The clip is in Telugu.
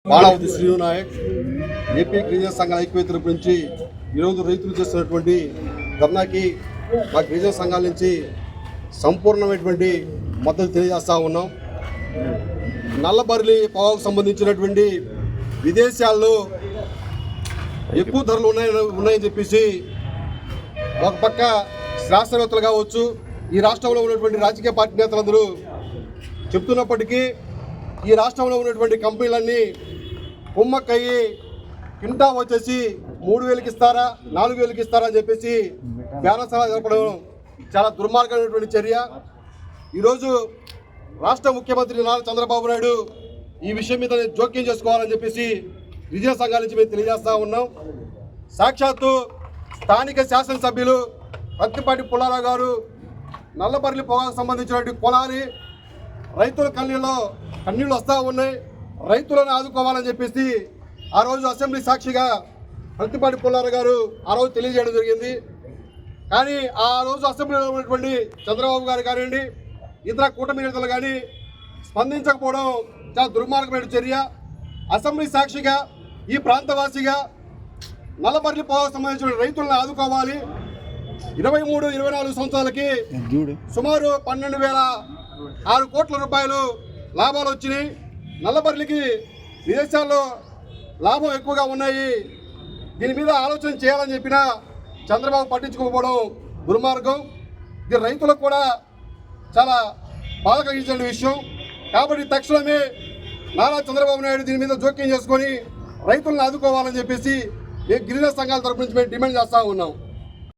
బాలావతి శ్రీనాయక్ ఏపీ గిరిజన సంఘాల ఐక్యవేత్త తరపు నుంచి ఈరోజు రైతులు చేస్తున్నటువంటి ధర్నాకి మా గిరిజన సంఘాల నుంచి సంపూర్ణమైనటువంటి మద్దతు తెలియజేస్తూ ఉన్నాం. నల్లబర్లి పొగాకు సంబంధించినటువంటి విదేశాల్లో ఎక్కువ ధరలు ఉన్నాయని చెప్పేసి ఒక పక్క శాస్త్రవేత్తలు కావచ్చు, ఈ రాష్ట్రంలో ఉన్నటువంటి రాజకీయ పార్టీ నేతలందరూ చెప్తున్నప్పటికీ ఈ రాష్ట్రంలో ఉన్నటువంటి కంపెనీలన్నీ కుమ్మక్కయ్యి కింటా వచ్చేసి 3,000కి ఇస్తారా 4,000కి ఇస్తారా అని చెప్పేసి బేరసాల జరపడం చాలా దుర్మార్గమైనటువంటి చర్య. ఈరోజు రాష్ట్ర ముఖ్యమంత్రి నారా చంద్రబాబు నాయుడు ఈ విషయం మీద జోక్యం చేసుకోవాలని చెప్పేసి గిరిజన సంఘాల నుంచి మేము తెలియజేస్తూ ఉన్నాం. సాక్షాత్తు స్థానిక శాసనసభ్యులు ప్రత్తిపాటి పుల్లారావు గారు నల్లబర్లి పొగాకు సంబంధించినటువంటి పొలాన్ని రైతుల కన్నీళ్ళు వస్తూ ఉన్నాయి, రైతులను ఆదుకోవాలని చెప్పేసి ఆ రోజు అసెంబ్లీ సాక్షిగా ప్రత్తిపాటి పుల్లారావు గారు ఆ రోజు తెలియజేయడం జరిగింది. కానీ ఆ రోజు అసెంబ్లీలో ఉన్నటువంటి చంద్రబాబు గారు కానివ్వండి, ఇతర కూటమి నేతలు కానీ స్పందించకపోవడం చాలా దుర్మార్గమైన చర్య. అసెంబ్లీ సాక్షిగా ఈ ప్రాంతవాసిగా నల్లబర్లి పొగాకు సంబంధించిన రైతులను ఆదుకోవాలి. 23-24 సంవత్సరాలకి సుమారు 12,006 కోట్ల రూపాయలు లాభాలు వచ్చినాయి. నల్లబర్లికి విదేశాల్లో లాభం ఎక్కువగా ఉన్నాయి. దీని మీద ఆలోచన చేయాలని చెప్పినా చంద్రబాబు పట్టించుకోకపోవడం దుర్మార్గం. ఇది రైతులకు కూడా చాలా బాధ కలిగించిన విషయం. కాబట్టి తక్షణమే నారా చంద్రబాబు నాయుడు దీని మీద జోక్యం చేసుకొని రైతులను ఆదుకోవాలని చెప్పేసి గిరిజన సంఘాల తరపు నుంచి మేము డిమాండ్ చేస్తూ ఉన్నాం.